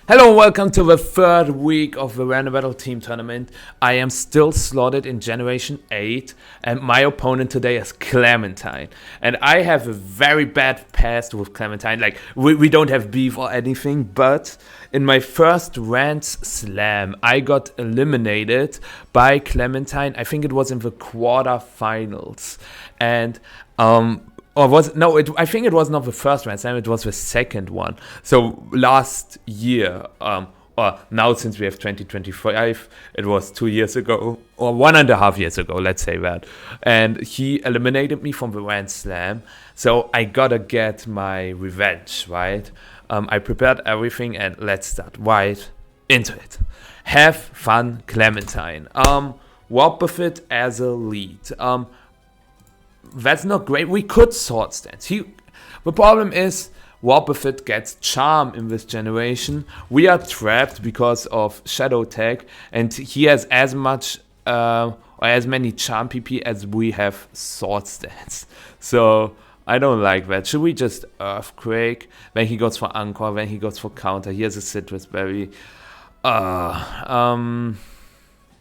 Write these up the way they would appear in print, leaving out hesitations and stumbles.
Hello and welcome to the third week of the Random Battle Team Tournament. I am still slotted in Generation 8 and my opponent today is Clementine. And I have a very bad past with Clementine, like we don't have beef or anything, but in my first Rands Slam I got eliminated by Clementine. I think it was in the quarterfinals. And I think it was not the first Rands Slam, it was the second one. So last year, or now since we have 2025, it was 2 years ago, or 1.5 years ago, let's say that. And he eliminated me from the Rands Slam, so I gotta get my revenge, right? I prepared everything and let's start right into it. Have fun, Clementine. Walk with it as a lead. That's not great. We could sword stance. The problem is Warp with it gets charm in this generation. We are trapped because of Shadow Tag, and he has as much or as many charm PP as we have sword stance. So I don't like that. Should we just Earthquake? Then he goes for Anchor, then he goes for counter. He has a Citrus Berry. Yeah.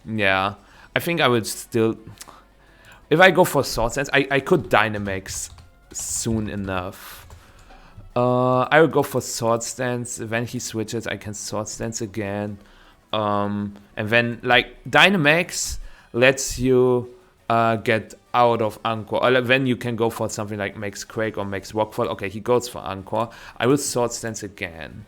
I think I would still... If I go for Sword Stance, I could Dynamax soon enough. I would go for Sword Stance. When he switches, I can Sword Stance again. And then, like, Dynamax lets you get out of Anchor. Or then you can go for something like Max Quake or Max Rockfall. Okay, he goes for Anchor. I will Sword Stance again.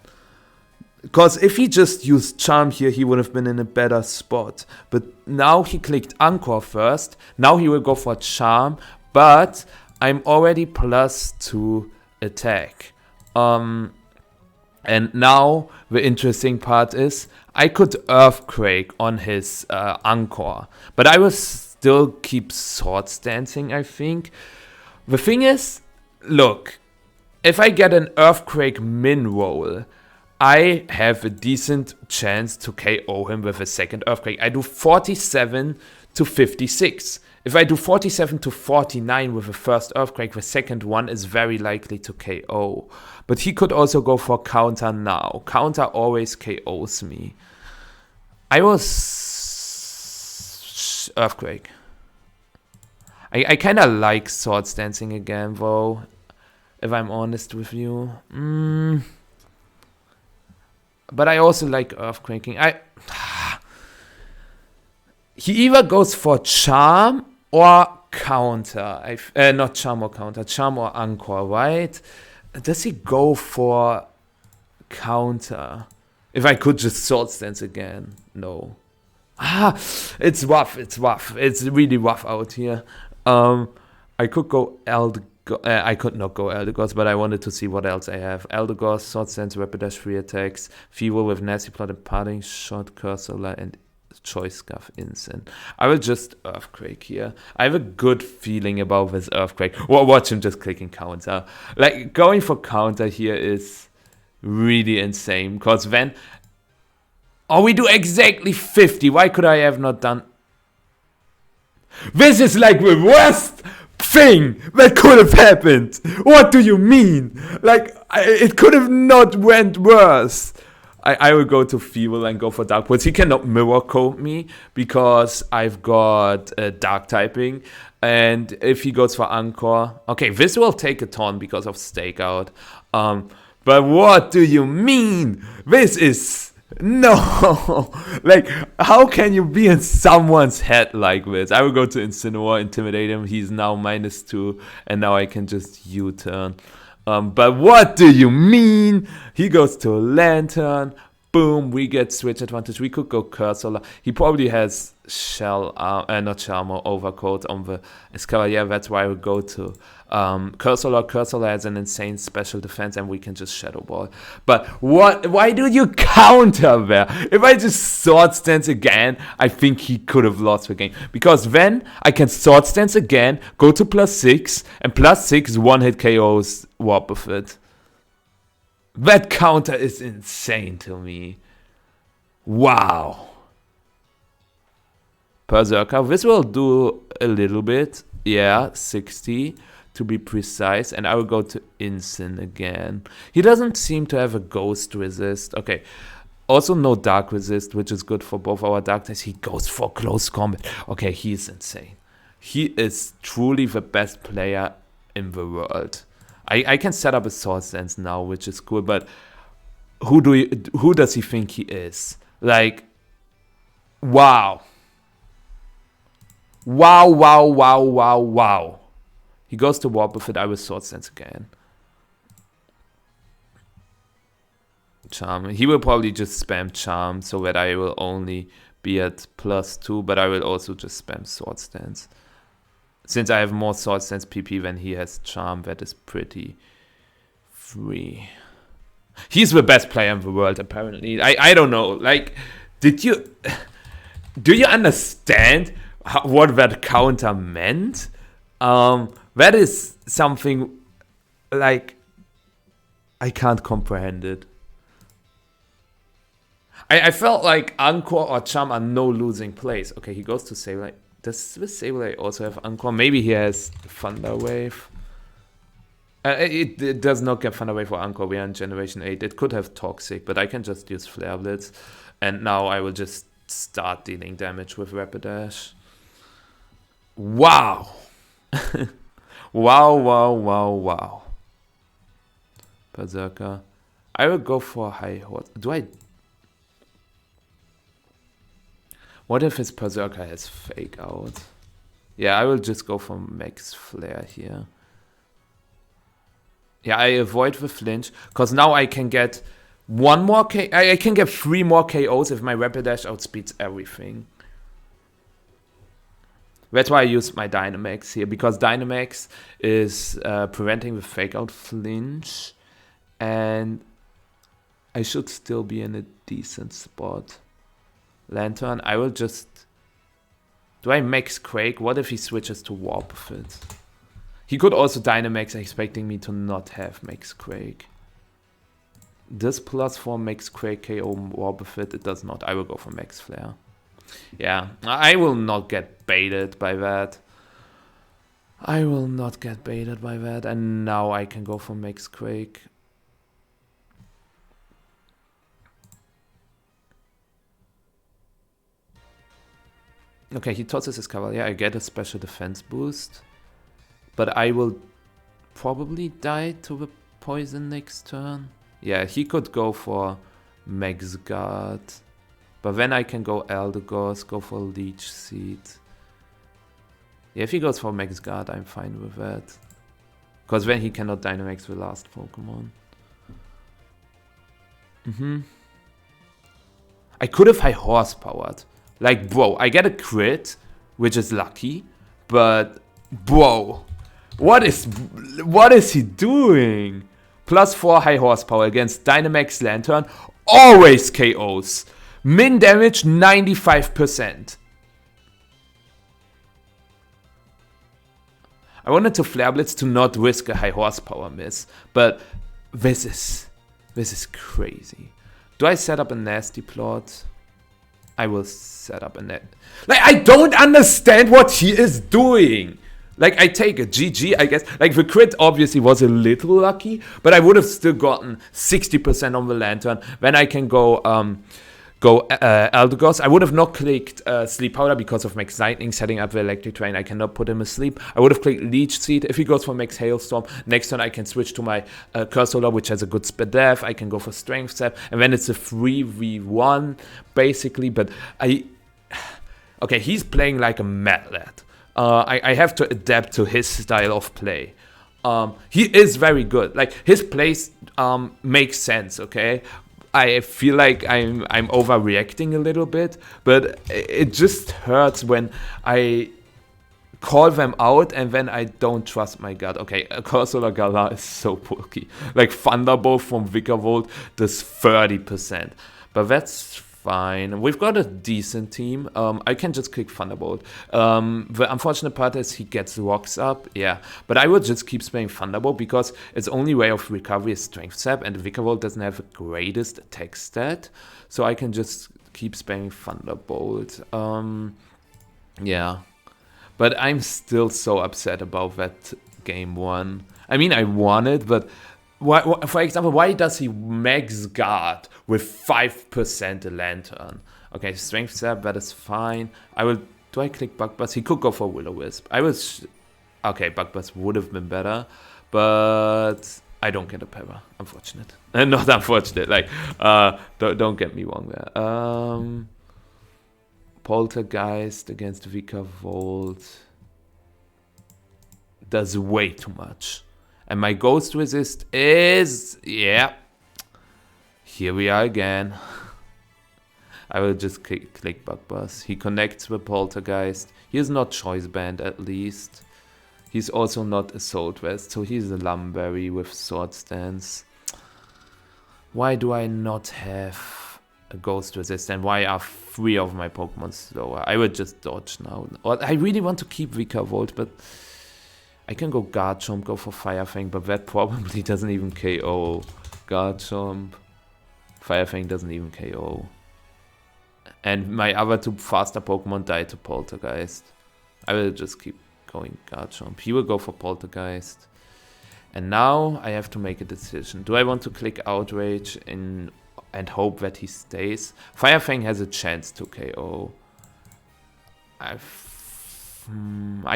Because if he just used Charm here, he would have been in a better spot. But now he clicked Anchor first. Now he will go for Charm. But I'm already +2 attack. And now the interesting part is I could Earthquake on his Anchor. But I will still keep Sword Stancing, I think. The thing is, look, if I get an Earthquake min roll, I have a decent chance to KO him with a second Earthquake. I do 47 to 56. If I do 47 to 49 with the first Earthquake, the second one is very likely to KO. But he could also go for counter now. Counter always KOs me. I will Earthquake. I kind of like Sword Stancing again, though, if I'm honest with you. But I also like Earthquaking. He either goes for Charm or Counter. Not Charm or Counter. Charm or Anchor, right? Does he go for Counter? If I could just Sword Stance again. No. It's rough. It's rough. It's really rough out here. I could go I could not go Eldegoss, but I wanted to see what else I have. Eldegoss, Sword Stance, Rapid Dash, 3 attacks, Fever with Nasty Plot and Parting Shot, Cursola, and Choice Scuff Instant. I will just Earthquake here. I have a good feeling about this Earthquake. Well, watch him just clicking counter. Like, going for counter here is really insane, because then... Oh, we do exactly 50. Why could I have not done... This is like the worst thing that could have happened. What do you mean? Like, it could have not went worse. I will go to Feeble and go for Dark Pulse. He cannot Mirror Coat me because I've got Dark typing. And if he goes for Anchor... Okay, this will take a ton because of Stakeout. But what do you mean? This is... No! Like, how can you be in someone's head like this? I will go to Incineroar, Intimidate him. He's now -2, and now I can just U-turn. But what do you mean? He goes to Lantern. Boom, we get switch advantage. We could go Cursola. He probably has not Charm, Overcoat on the Escala. Yeah, that's why I would go to Cursola. Cursola has an insane special defense and we can just Shadow Ball. But why do you counter there? If I just Sword Stance again, I think he could have lost the game. Because then I can Sword Stance again, go to +6, and +6 one-hit KOs Warp with it. That counter is insane to me. Wow. Berserker. This will do a little bit. Yeah, 60 to be precise. And I will go to Incin again. He doesn't seem to have a Ghost Resist. Okay. Also no dark resist, which is good for both our dark types. He goes for close combat. Okay, he is insane. He is truly the best player in the world. I can set up a sword stance now, which is cool, but who does he think he is? Like, wow. Wow, wow, wow, wow, wow. He goes to warp with it. I will sword stance again. Charm. He will probably just spam charm so that I will only be at +2, but I will also just spam sword stance. Since I have more sword stance PP than he has charm, that is pretty free. He's the best player in the world, apparently. I don't know. Like, do you understand what that counter meant? That is something, like, I can't comprehend it. I felt like Encore or Charm are no losing plays. Okay, he goes to Sableye. Does this Sableye also have Encore? Maybe he has Thunder Wave. It does not get Thunder Wave or Encore. We are in Generation 8. It could have Toxic, but I can just use Flare Blitz. And now I will just start dealing damage with Rapidash. Wow! Wow, wow, wow, wow. Berserker. I will go for High Horse. What if his Berserker has Fake Out? Yeah, I will just go for Max Flare here. Yeah, I avoid the flinch, because now I can get I can get 3 more KOs if my Rapidash outspeeds everything. That's why I use my Dynamax here, because Dynamax is preventing the Fake Out flinch, and I should still be in a decent spot. Lantern, I will just... Do I Max Quake? What if he switches to Warp with it? He could also Dynamax, expecting me to not have Max Quake. This +4 Max Quake KO Warp with it, it does not. I will go for Max Flare. Yeah, I will not get baited by that. I will not get baited by that. And now I can go for Max Quake. Okay, he tosses his Cavalier. I get a special defense boost. But I will probably die to the poison next turn. Yeah, he could go for Max Guard. But then I can go Eldegoss, go for Leech Seed. Yeah, if he goes for Max Guard, I'm fine with that. Because then he cannot Dynamax the last Pokemon. I could have high horsepowered. Like, bro, I get a crit, which is lucky, but bro, what is he doing? +4 high horsepower against Dynamax Lantern, always KOs. Min damage 95%. I wanted to Flare Blitz to not risk a high horsepower miss, but this is crazy. Do I set up a nasty plot? I will set up a net. Like, I don't understand what he is doing. Like, I take a GG, I guess. Like, the crit obviously was a little lucky, but I would have still gotten 60% on the Lantern. Then I can go Eldegoss. I would have not clicked Sleep Powder because of Max Lightning setting up the Electric Terrain. I cannot put him asleep. I would have clicked Leech Seed. If he goes for Max Hailstorm, next turn I can switch to my Cursola, which has a good Spadef. I can go for Strength Step, and then it's a 3v1 basically. But okay, he's playing like a mad lad. I have to adapt to his style of play. He is very good. Like, his plays make sense. Okay. I feel like I'm overreacting a little bit, but it just hurts when I call them out and then I don't trust my gut. Okay, Cursola Gala is so bulky. Like, Thunderbolt from Vikavolt does 30%, but that's fine. We've got a decent team. I can just click Thunderbolt. The unfortunate part is he gets rocks up, yeah. But I would just keep spamming Thunderbolt because its only way of recovery is Strength Sap, and Vikavolt doesn't have the greatest attack stat. So I can just keep spamming Thunderbolt. Yeah. But I'm still so upset about that game 1. I mean, I won it, but For example, why does he max guard with 5% a lantern? Okay, strength there, that is fine. Do I click Bug Buzz? He could go for Will-O-Wisp. Okay, Bug Buzz would have been better, but I don't get a Pepper. Unfortunate. Not unfortunate. Like, don't get me wrong there. Poltergeist against Vikavolt does way too much. And my Ghost Resist is... Yeah. Here we are again. I will just click Bug Buzz. He connects with Poltergeist. He is not Choice Band, at least. He's also not Assault Vest, so he's a Lumberry with Sword Stance. Why do I not have a Ghost Resist, and why are 3 of my Pokemon slower? I would just dodge now. I really want to keep Vikavolt, but I can go Garchomp, go for Fire Fang, but that probably doesn't even KO. Garchomp. Fire Fang doesn't even KO. And my other 2 faster Pokemon died to Poltergeist. I will just keep going Garchomp. He will go for Poltergeist. And now I have to make a decision. Do I want to click Outrage and hope that he stays? Fire Fang has a chance to KO. I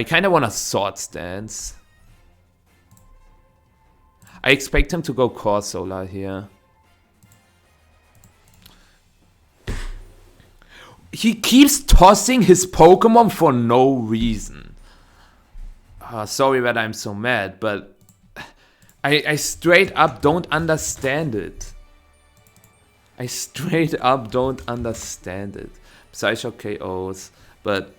kind of want a Sword Stance. I expect him to go Core Solar here. He keeps tossing his Pokemon for no reason. Sorry that I'm so mad, but I straight up don't understand it. I straight up don't understand it. Psyshock KOs, but...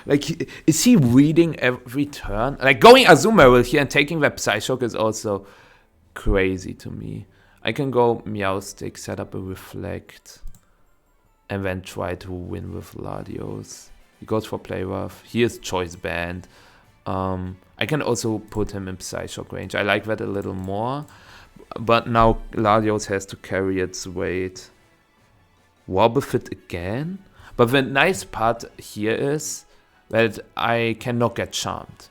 Like, is he reading every turn? Like, going Azumarill here and taking that Psyshock is also crazy to me. I can go Meowstic, set up a Reflect, and then try to win with Latios. He goes for Play Rough. He is Choice Band. I can also put him in Psyshock range. I like that a little more. But now Latios has to carry its weight. Wobbuffet again? But the nice part here is that I cannot get charmed.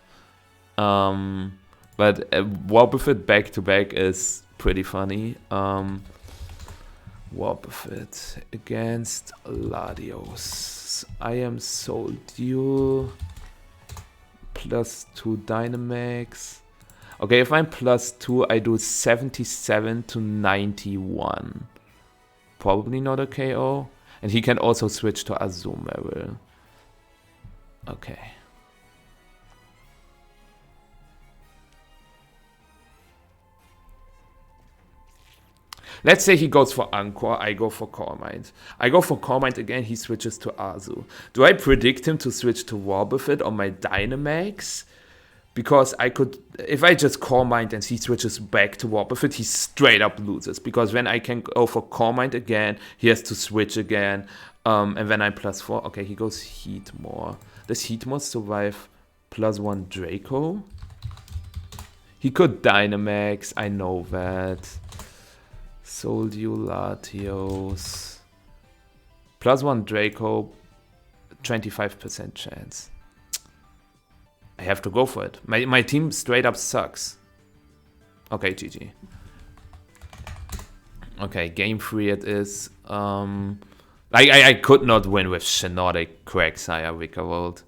But Wobbuffet back to back is pretty funny. Wobbuffet against Latios. I am Soul Duel. +2 Dynamax. Okay, if I'm +2, I do 77 to 91. Probably not a KO. And he can also switch to Azumarill. Okay. Let's say he goes for Anchor, I go for Core Mind. I go for Core Mind again, he switches to Azu. Do I predict him to switch to Wobbuffet on my Dynamax? Because I could, if I just Core Mind and he switches back to Wobbuffet, he straight up loses. Because then I can go for Core Mind again, he has to switch again. And then I'm +4. Okay, he goes Heatmore. Does Heatmore survive +1 Draco? He could Dynamax, I know that. Soldier Latios. +1 Draco, 25% chance. I have to go for it. My team straight up sucks. Okay, GG. Okay, game 3 it is. I could not win with Shiinotic, Quagsire, Vikavolt.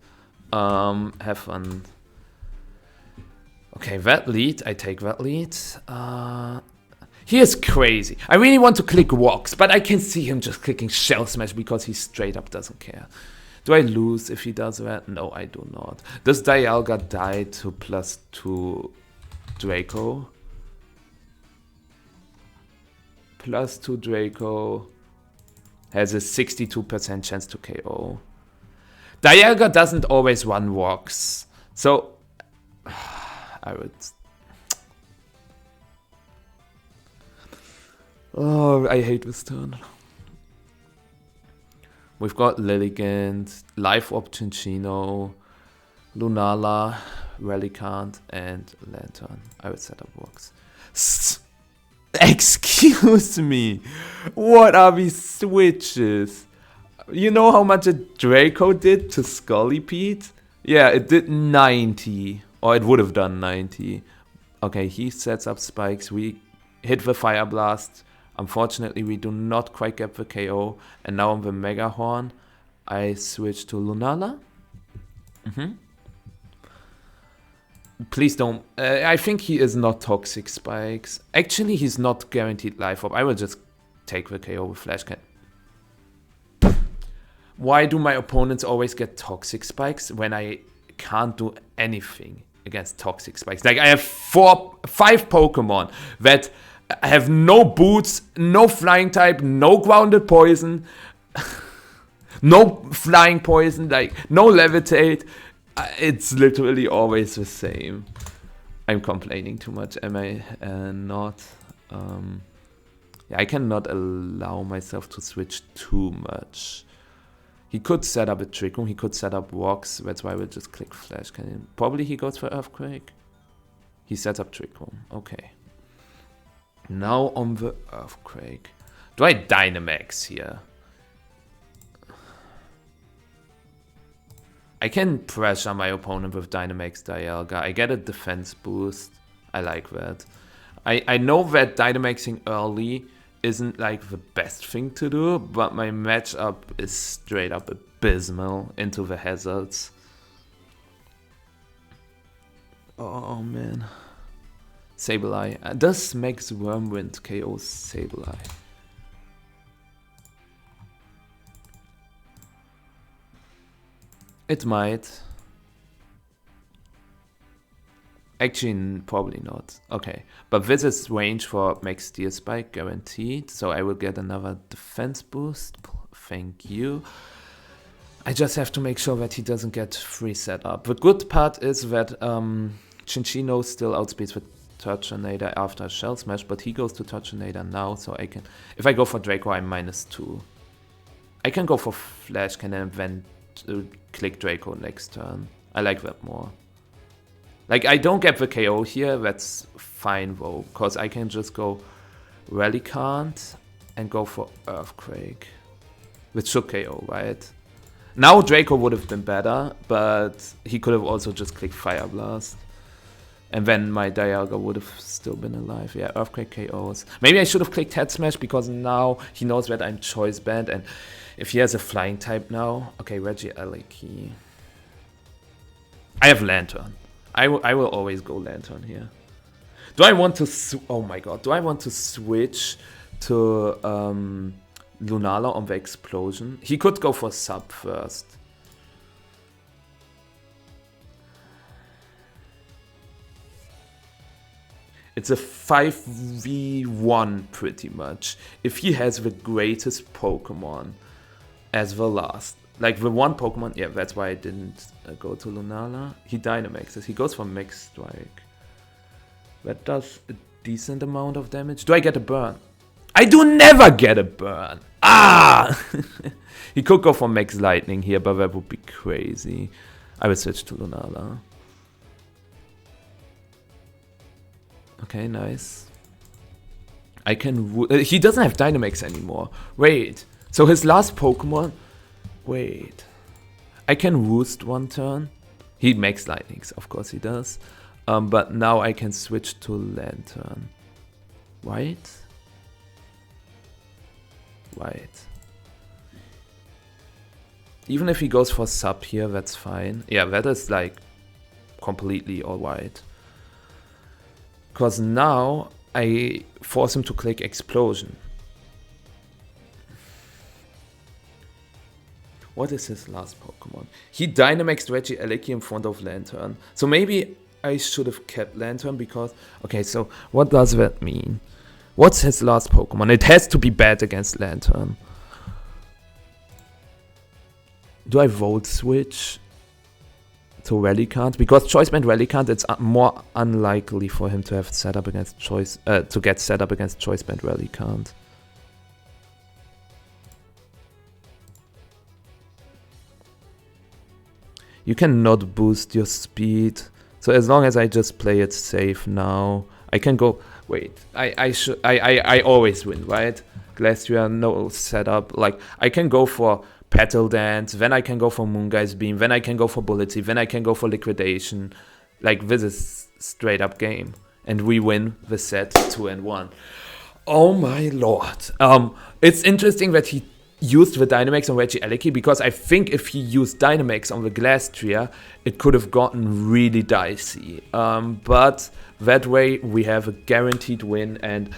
Have fun. Okay, that lead. I take that lead. He is crazy. I really want to click Walks, but I can see him just clicking Shell Smash because he straight up doesn't care. Do I lose if he does that? No, I do not. Does Dialga die to +2 Draco? +2 Draco has a 62% chance to KO. Dialga doesn't always run Walks, so I would... Oh, I hate this turn. We've got Lilligant, Life Orb Cinccino, Lunala, Relicanth, and Lantern. I would set up Walks. Excuse me. What are these switches? You know how much a Draco did to Scullypede? Yeah, it did 90. Or it would have done 90. Okay, he sets up spikes. We hit the Fire Blast. Unfortunately, we do not quite get the KO. And now on the Mega Horn, I switch to Lunala. Please don't. I think he is not Toxic Spikes. Actually, he's not guaranteed life up. I will just take the KO with Flash Cannon. Why do my opponents always get Toxic Spikes when I can't do anything against Toxic Spikes? Like, I have 5 Pokemon that have no boots, no flying type, no grounded poison, no flying poison, like no levitate. It's literally always the same. I'm complaining too much, am I not? Yeah, I cannot allow myself to switch too much. He could set up a Trick Room, he could set up Rocks, that's why we'll just click Flash Cannon. Probably he goes for Earthquake. He sets up Trick Room, okay. Now on the Earthquake. Do I Dynamax here? I can pressure my opponent with Dynamax Dialga. I get a defense boost. I like that. I know that Dynamaxing early isn't like the best thing to do, but my matchup is straight up abysmal into the hazards. Oh man. Sableye. Does Max Wormwind KO Sableye? It might. Actually, probably not. Okay, but this is range for Max Steel Spike, guaranteed. So I will get another defense boost. Thank you. I just have to make sure that he doesn't get free setup. The good part is that Chinchino still outspeeds the Turtonator after Shell Smash, but he goes to Turtonator now, so I can... If I go for Draco, I'm -2. I can go for Flash Cannon and then click Draco next turn. I like that more. Like, I don't get the KO here, that's fine though, because I can just go Relicanth and go for Earthquake. Which should KO, right? Now Draco would have been better, but he could have also just clicked Fire Blast. And then my Dialga would have still been alive. Yeah, Earthquake KOs. Maybe I should have clicked Head Smash, because now he knows that I'm Choice Band, and if he has a flying type now... Okay, Regieleki. I have Lantern. I will always go Lantern here. Do I want to... Oh my god. Do I want to switch to Lunala on the Explosion? He could go for Sub first. It's a 5v1 pretty much. If he has the greatest Pokemon as the last. Like the one Pokemon, yeah, that's why I didn't go to Lunala. He Dynamaxes, he goes for Max Strike. That does a decent amount of damage. Do I get a burn? I do never get a burn! Ah! He could go for Max Lightning here, but that would be crazy. I will switch to Lunala. Okay, nice. I can... he doesn't have Dynamax anymore. Wait. So his last Pokemon... Wait. I can Roost one turn. He makes Lightnings, of course he does. But now I can switch to Lantern. White? White. Even if he goes for Sub here, that's fine. Yeah, that is like completely alright. Because now I force him to click Explosion. What is his last Pokemon? He Dynamaxed Regieleki in front of Lantern. So maybe I should have kept Lantern because... Okay, so what does that mean? What's his last Pokemon? It has to be bad against Lantern. Do I Volt Switch to Relicanth? Because Choice Band Relicanth, it's more unlikely for him to have set up against Choice... to get set up against Choice Band Relicanth. You cannot boost your speed. So as long as I just play it safe now, I can go... Wait, I always win, right? Glastrier, no setup. Like, I can go for Petal Dance, then I can go for Moonguy's Beam, then I can go for Bullet Seed, then I can go for Liquidation. Like, this is straight up game. And we win the set 2-1. Oh my lord. It's interesting that he used the Dynamax on Regieleki, because I think if he used Dynamax on the Glastrier, it could have gotten really dicey. But that way we have a guaranteed win, and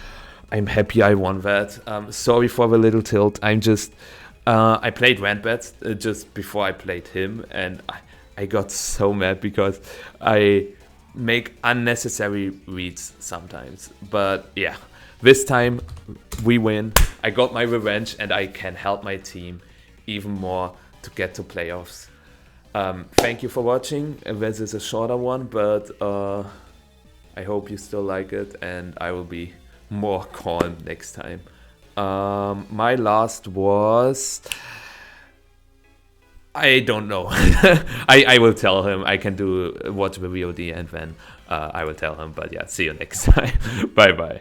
I'm happy I won that. Sorry for the little tilt. I played Randbats just before I played him, and I got so mad because I make unnecessary reads sometimes. But yeah, this time we win. I got my revenge, and I can help my team even more to get to playoffs. Thank you for watching. This is a shorter one, but I hope you still like it, and I will be more calm next time. My last was... I don't know. I will tell him. I can watch the VOD, and then I will tell him. But yeah, see you next time. Bye bye.